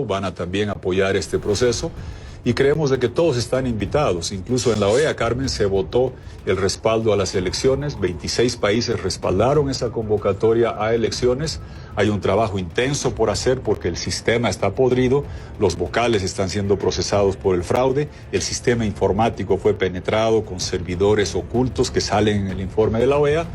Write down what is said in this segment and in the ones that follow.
van a también apoyar este proceso y creemos de que todos están invitados. Incluso en la OEA, Carmen, se votó el respaldo a las elecciones, 26 países respaldaron esa convocatoria a elecciones. Hay un trabajo intenso por hacer porque el sistema está podrido, los vocales están siendo procesados por el fraude, el sistema informático fue penetrado con servidores ocultos que salen en el informe de la OEA,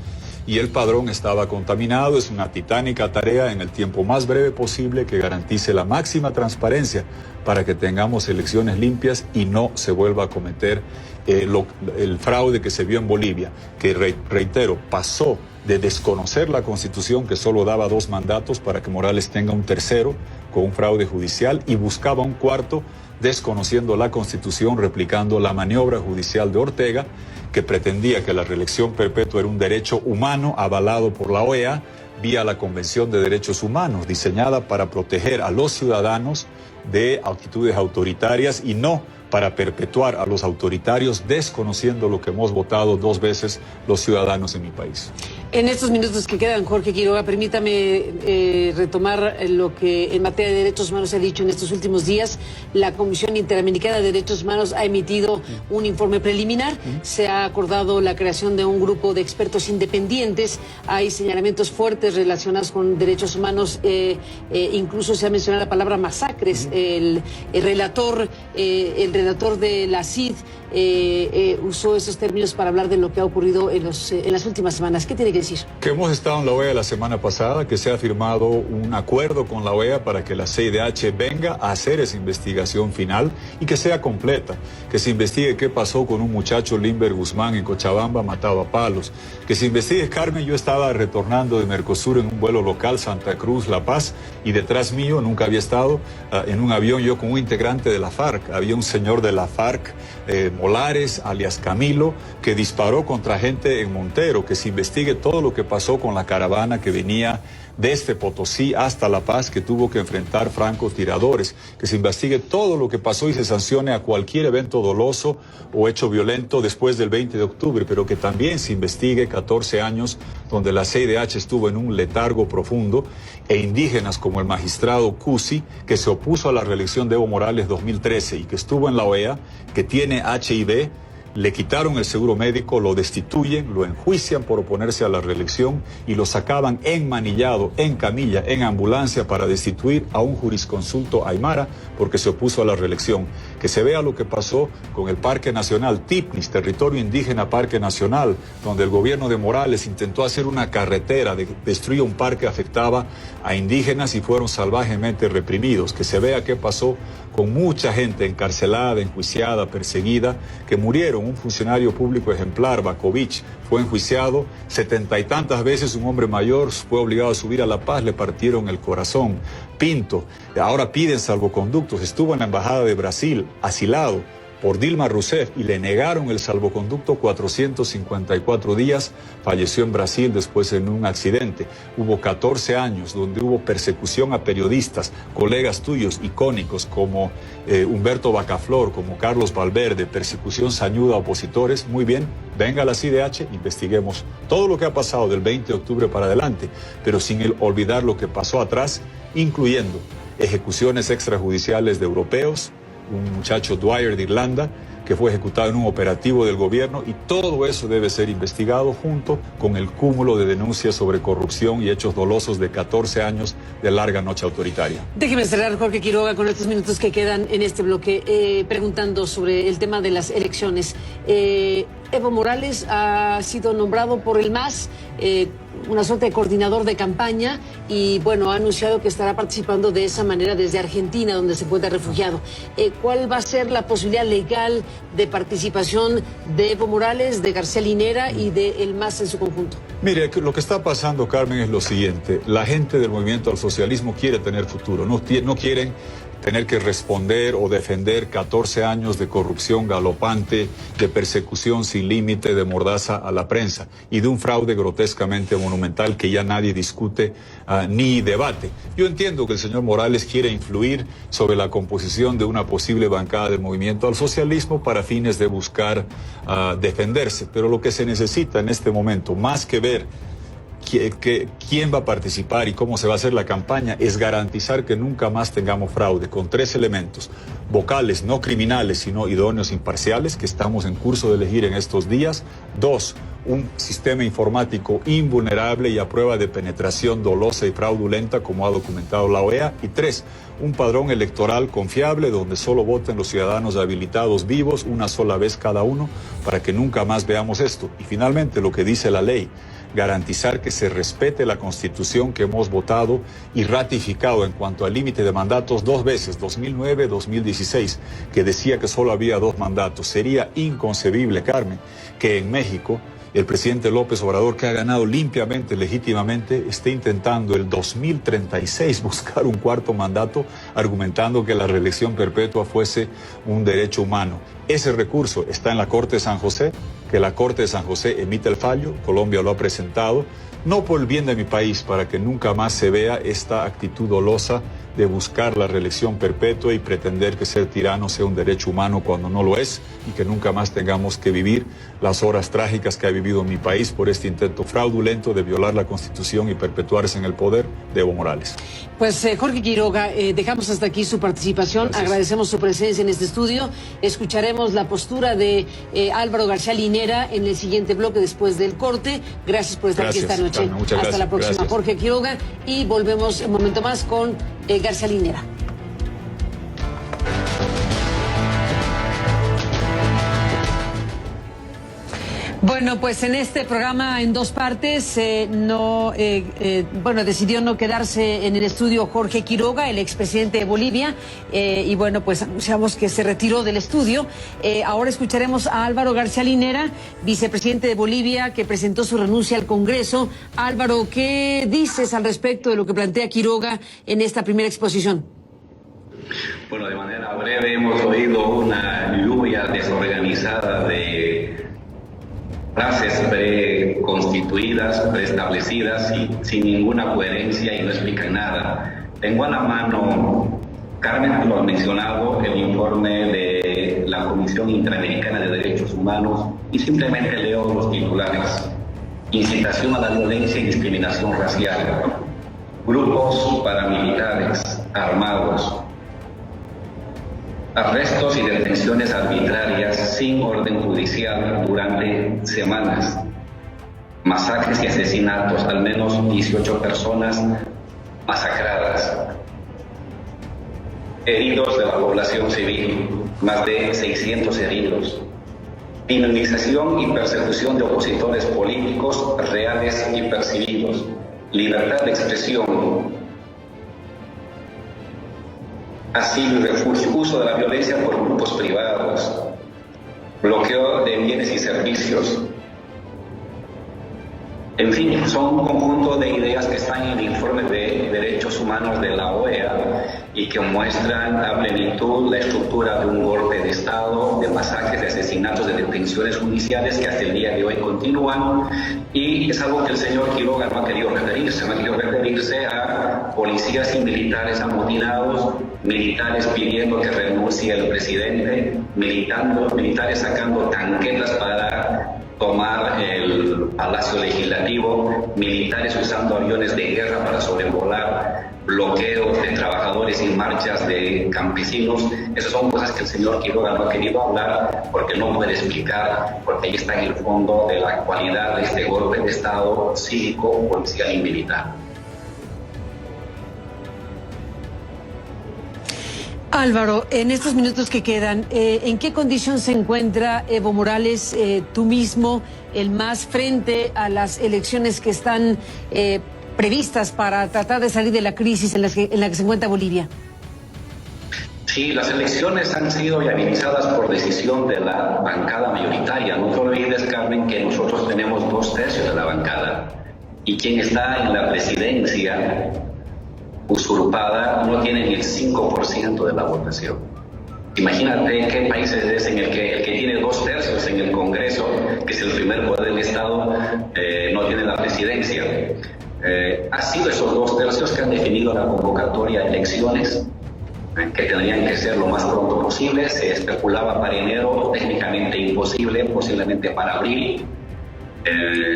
y el padrón estaba contaminado. Es una titánica tarea en el tiempo más breve posible que garantice la máxima transparencia para que tengamos elecciones limpias y no se vuelva a cometer el fraude que se vio en Bolivia, que reitero, pasó de desconocer la Constitución, que solo daba 2 mandatos para que Morales tenga un tercero con un fraude judicial, y buscaba un cuarto desconociendo la Constitución, replicando la maniobra judicial de Ortega, que pretendía que la reelección perpetua era un derecho humano avalado por la OEA vía la Convención de Derechos Humanos, diseñada para proteger a los ciudadanos de actitudes autoritarias y no para perpetuar a los autoritarios, desconociendo lo que hemos votado 2 veces los ciudadanos en mi país. En estos minutos que quedan, Jorge Quiroga, permítame retomar lo que en materia de derechos humanos se ha dicho en estos últimos días. La Comisión Interamericana de Derechos Humanos ha emitido un informe preliminar. Se ha acordado la creación de un grupo de expertos independientes. Hay señalamientos fuertes relacionados con derechos humanos. Incluso se ha mencionado la palabra masacres. El relator de la CID usó esos términos para hablar de lo que ha ocurrido en las últimas semanas. ¿Qué tiene que decir? Que hemos estado en la OEA la semana pasada, que se ha firmado un acuerdo con la OEA para que la CIDH venga a hacer esa investigación final y que sea completa, que se investigue qué pasó con un muchacho, Limber Guzmán, en Cochabamba, matado a palos, que se investigue, Carmen. Yo estaba retornando de Mercosur en un vuelo local, Santa Cruz, La Paz, y detrás mío, nunca había estado en un avión yo con un integrante de la FARC. Había un señor de la FARC, Molares, alias Camilo, que disparó contra gente en Montero. Que se investigue todo lo que pasó con la caravana que venía desde Potosí hasta La Paz, que tuvo que enfrentar francotiradores, que se investigue todo lo que pasó y se sancione a cualquier evento doloso o hecho violento después del 20 de octubre, pero que también se investigue 14 años donde la CIDH estuvo en un letargo profundo, e indígenas como el magistrado Cusi, que se opuso a la reelección de Evo Morales 2013 y que estuvo en la OEA, que tiene HIV, le quitaron el seguro médico, lo destituyen, lo enjuician por oponerse a la reelección y lo sacaban enmanillado, en camilla, en ambulancia, para destituir a un jurisconsulto aymara porque se opuso a la reelección. Que se vea lo que pasó con el Parque Nacional Tipnis, territorio indígena Parque Nacional, donde el gobierno de Morales intentó hacer una carretera, destruyó un parque, afectaba a indígenas y fueron salvajemente reprimidos. Que se vea qué pasó con mucha gente encarcelada, enjuiciada, perseguida, que murieron. Un funcionario público ejemplar, Bakovich, fue enjuiciado 70 y tantas veces. Un hombre mayor fue obligado a subir a La Paz, le partieron el corazón. Pinto, ahora piden salvoconductos, estuvo en la Embajada de Brasil, asilado por Dilma Rousseff, y le negaron el salvoconducto 454 días, falleció en Brasil después en un accidente. Hubo 14 años donde hubo persecución a periodistas, colegas tuyos icónicos como Humberto Bacaflor, como Carlos Valverde, persecución sañuda a opositores. Muy bien, venga la CIDH, investiguemos todo lo que ha pasado del 20 de octubre para adelante, pero sin olvidar lo que pasó atrás, incluyendo ejecuciones extrajudiciales de europeos, un muchacho Dwyer de Irlanda que fue ejecutado en un operativo del gobierno, y todo eso debe ser investigado junto con el cúmulo de denuncias sobre corrupción y hechos dolosos de 14 años de larga noche autoritaria. Déjeme cerrar, Jorge Quiroga, con estos minutos que quedan en este bloque, preguntando sobre el tema de las elecciones. Evo Morales ha sido nombrado por el MAS, una suerte de coordinador de campaña, y bueno, ha anunciado que estará participando de esa manera desde Argentina, donde se encuentra refugiado. ¿Cuál va a ser la posibilidad legal de participación de Evo Morales, de García Linera y de el MAS en su conjunto? Mire, lo que está pasando, Carmen, es lo siguiente. La gente del movimiento al socialismo quiere tener futuro, no quieren tener que responder o defender 14 años de corrupción galopante, de persecución sin límite, de mordaza a la prensa y de un fraude grotescamente monumental que ya nadie discute ni debate. Yo entiendo que el señor Morales quiere influir sobre la composición de una posible bancada del movimiento al socialismo para fines de buscar defenderse, pero lo que se necesita en este momento, más que ver quién va a participar y cómo se va a hacer la campaña, es garantizar que nunca más tengamos fraude, con 3 elementos: vocales no criminales, sino idóneos imparciales, que estamos en curso de elegir en estos días; 2, un sistema informático invulnerable y a prueba de penetración dolosa y fraudulenta, como ha documentado la OEA; y 3, un padrón electoral confiable donde solo voten los ciudadanos habilitados vivos una sola vez cada uno, para que nunca más veamos esto. Y finalmente, lo que dice la ley: garantizar que se respete la Constitución que hemos votado y ratificado en cuanto al límite de mandatos 2 veces, 2009 y 2016, que decía que solo había 2 mandatos. Sería inconcebible, Carmen, que en México el presidente López Obrador, que ha ganado limpiamente, legítimamente, esté intentando el 2036 buscar un 4º mandato, argumentando que la reelección perpetua fuese un derecho humano. Ese recurso está en la Corte de San José, que la Corte de San José emite el fallo. Colombia lo ha presentado, no por el bien de mi país, para que nunca más se vea esta actitud dolosa de buscar la reelección perpetua y pretender que ser tirano sea un derecho humano cuando no lo es, y que nunca más tengamos que vivir las horas trágicas que ha vivido mi país por este intento fraudulento de violar la Constitución y perpetuarse en el poder de Evo Morales. Pues Jorge Quiroga, dejamos hasta aquí su participación. Gracias. Agradecemos su presencia en este estudio. Escucharemos la postura de Álvaro García Linera en el siguiente bloque después del corte. Gracias por estar aquí esta noche. Carmen, hasta la próxima. Gracias. Jorge Quiroga, y volvemos un momento más con García Linera. Bueno, pues en este programa en 2 partes, decidió no quedarse en el estudio Jorge Quiroga, el expresidente de Bolivia, y bueno, pues anunciamos que se retiró del estudio. Ahora escucharemos a Álvaro García Linera, vicepresidente de Bolivia, que presentó su renuncia al Congreso. Álvaro, ¿qué dices al respecto de lo que plantea Quiroga en esta primera exposición? Bueno, de manera breve hemos oído una lluvia desorganizada de frases preconstituidas, preestablecidas y sin ninguna coherencia, y no explican nada. Tengo a la mano, Carmen lo ha mencionado, el informe de la Comisión Interamericana de Derechos Humanos, y simplemente leo los titulares: incitación a la violencia y discriminación racial, grupos paramilitares armados, arrestos y detenciones arbitrarias sin orden judicial durante semanas, masacres y asesinatos, al menos 18 personas masacradas, heridos de la población civil, más de 600 heridos, criminalización y persecución de opositores políticos reales y percibidos, libertad de expresión, asilo y refugio, uso de la violencia por grupos privados, bloqueo de bienes y servicios. En fin, son un conjunto de ideas que están en el informe de derechos humanos de la OEA y que muestran a plenitud la estructura de un golpe de Estado, de masacres, de asesinatos, de detenciones judiciales que hasta el día de hoy continúan. Y es algo que el señor Quiroga no ha querido referirse a policías y militares amotinados, militares pidiendo que renuncie el presidente, militares sacando tanquetas para tomar el Palacio Legislativo, militares usando aviones de guerra para sobrevolar, bloqueos de trabajadores y marchas de campesinos. Esas son cosas que el señor Quiroga no ha querido hablar porque no puede explicar, porque ahí está en el fondo de la cualidad de este golpe de Estado cívico, policial y militar. Álvaro, en estos minutos que quedan, ¿en qué condición se encuentra Evo Morales, tú mismo, el MAS, frente a las elecciones que están previstas para tratar de salir de la crisis en la que se encuentra Bolivia? Sí, las elecciones han sido viabilizadas por decisión de la bancada mayoritaria. No te olvides, Carmen, que nosotros tenemos 2/3 de la bancada, y quien está en la presidencia usurpada no tiene ni el 5% de la votación. Imagínate qué país es en el que tiene 2/3 en el Congreso, que es el primer poder del Estado, no tiene la presidencia. Ha sido esos 2/3 que han definido la convocatoria de elecciones, que tendrían que ser lo más pronto posible. Se especulaba para enero, técnicamente imposible, posiblemente para abril.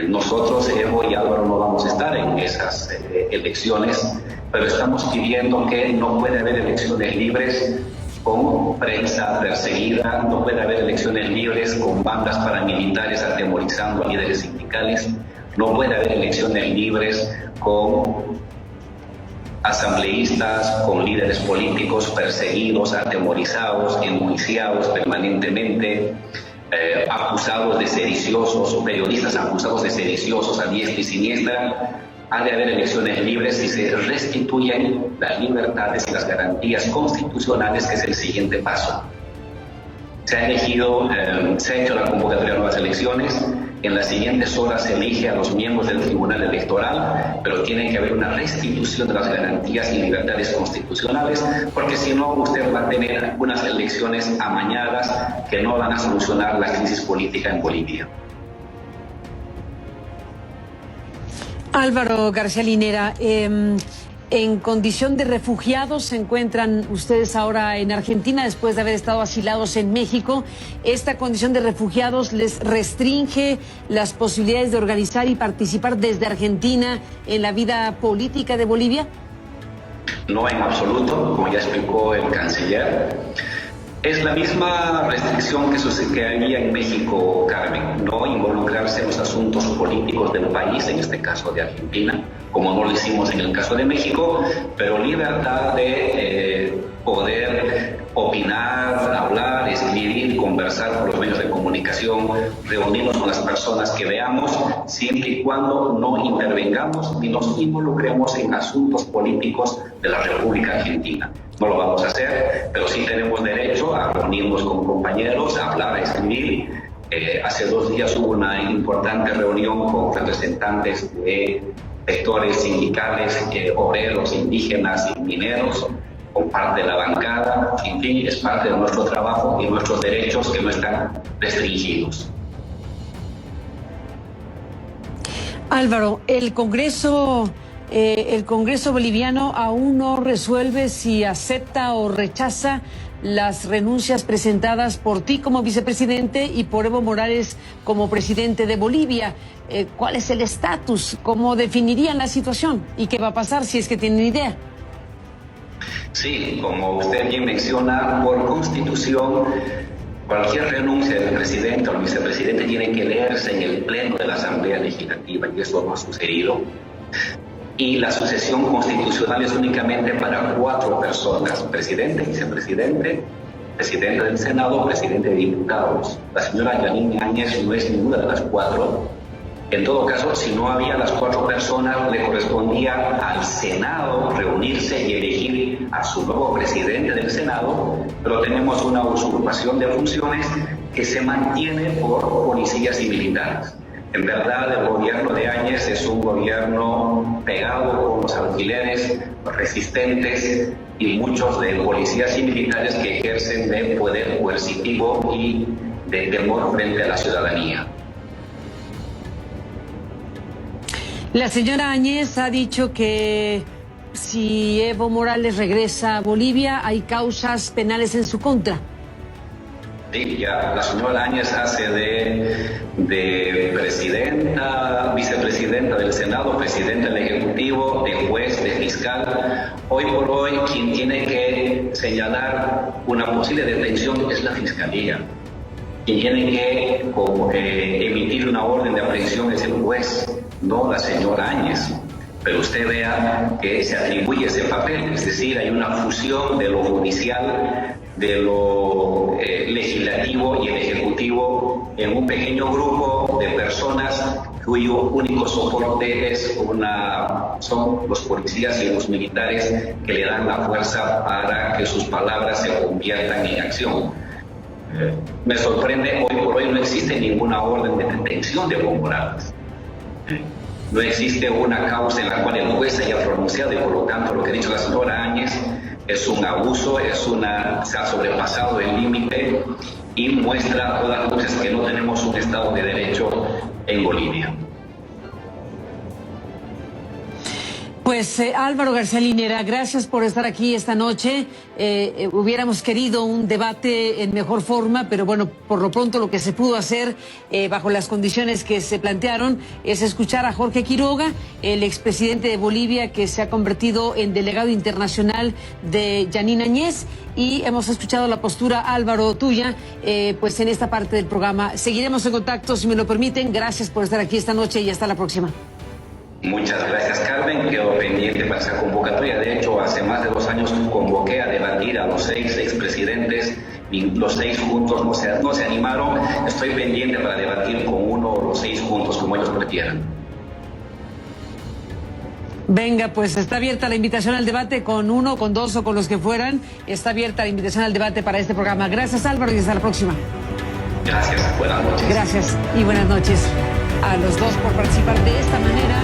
Nosotros, Evo y Álvaro, no vamos a estar en esas elecciones, pero estamos pidiendo que no puede haber elecciones libres con prensa perseguida, no puede haber elecciones libres con bandas paramilitares atemorizando a líderes sindicales, no puede haber elecciones libres con asambleístas, con líderes políticos perseguidos, atemorizados, enjuiciados permanentemente, acusados de sediciosos, o periodistas acusados de sediciosos a diestra y siniestra. Ha de haber elecciones libres y se restituyen las libertades y las garantías constitucionales, que es el siguiente paso. Se ha hecho la convocatoria de nuevas elecciones. En las siguientes horas se elige a los miembros del Tribunal Electoral, pero tiene que haber una restitución de las garantías y libertades constitucionales, porque si no, usted va a tener unas elecciones amañadas que no van a solucionar la crisis política en Bolivia. Álvaro García Linera, en condición de refugiados se encuentran ustedes ahora en Argentina después de haber estado asilados en México. ¿Esta condición de refugiados les restringe las posibilidades de organizar y participar desde Argentina en la vida política de Bolivia? No, en absoluto, como ya explicó el canciller. Es la misma restricción que había en México, Carmen, no involucrarse en los asuntos políticos del país, en este caso de Argentina, como no lo hicimos en el caso de México, pero libertad de poder opinar, hablar, escribir, conversar por los medios de comunicación, reunirnos con las personas que veamos, siempre y cuando no intervengamos ni nos involucremos en asuntos políticos de la República Argentina. No lo vamos a hacer, pero sí tenemos derecho a reunirnos con compañeros, a hablar, a escribir. Hace 2 días hubo una importante reunión con representantes de sectores sindicales, obreros, indígenas y mineros, con parte de la bancada. En fin, es parte de nuestro trabajo y nuestros derechos que no están restringidos. Álvaro, el Congreso boliviano aún no resuelve si acepta o rechaza las renuncias presentadas por ti como vicepresidente y por Evo Morales como presidente de Bolivia. ¿Cuál es el estatus? ¿Cómo definirían la situación? ¿Y qué va a pasar si es que tienen idea? Sí, como usted bien menciona, por Constitución, cualquier renuncia del presidente o el vicepresidente tiene que leerse en el pleno de la Asamblea Legislativa, y eso no ha sucedido. Y la sucesión constitucional es únicamente para 4 personas: presidente, vicepresidente, presidente del Senado, presidente de diputados. La señora Yanine Áñez no es ninguna de las 4. En todo caso, si no había las 4 personas, le correspondía al Senado reunirse y elegir a su nuevo presidente del Senado, pero tenemos una usurpación de funciones que se mantiene por policías y militares. En verdad, el gobierno de Áñez es un gobierno pegado con los alfileres, resistentes, y muchos de policías y militares que ejercen de poder coercitivo y de temor frente a la ciudadanía. La señora Áñez ha dicho que si Evo Morales regresa a Bolivia, hay causas penales en su contra. Sí, ya la señora Áñez hace de presidenta, vicepresidenta del Senado, presidenta del Ejecutivo, de juez, de fiscal. Hoy por hoy, quien tiene que señalar una posible detención es la Fiscalía. Quien tiene que emitir una orden de aprehensión es el juez, no la señora Áñez. Pero usted vea que se atribuye ese papel, es decir, hay una fusión de lo judicial, de lo legislativo y el ejecutivo en un pequeño grupo de personas cuyo único soporte son los policías y los militares, que le dan la fuerza para que sus palabras se conviertan en acción. Me sorprende, hoy por hoy no existe ninguna orden de detención de Evo Morales. No existe una causa en la cual el juez haya pronunciado, y por lo tanto lo que ha dicho la señora Áñez es un abuso, se ha sobrepasado el límite y muestra a todas luces que no tenemos un Estado de Derecho en Bolivia. Pues Álvaro García Linera, gracias por estar aquí esta noche. Hubiéramos querido un debate en mejor forma, pero bueno, por lo pronto lo que se pudo hacer bajo las condiciones que se plantearon es escuchar a Jorge Quiroga, el expresidente de Bolivia que se ha convertido en delegado internacional de Yanine Áñez, y hemos escuchado la postura, Álvaro, tuya, pues en esta parte del programa. Seguiremos en contacto, si me lo permiten. Gracias por estar aquí esta noche y hasta la próxima. Muchas gracias, Carmen. Quedo pendiente para esa convocatoria. De hecho, hace más de 2 años convoqué a debatir a los 6 expresidentes y los 6 juntos no se animaron. Estoy pendiente para debatir con uno o los 6 juntos, como ellos prefieran. Venga, pues está abierta la invitación al debate con uno, con 2 o con los que fueran. Está abierta la invitación al debate para este programa. Gracias, Álvaro, y hasta la próxima. Gracias, buenas noches. Gracias y buenas noches a los dos por participar de esta manera.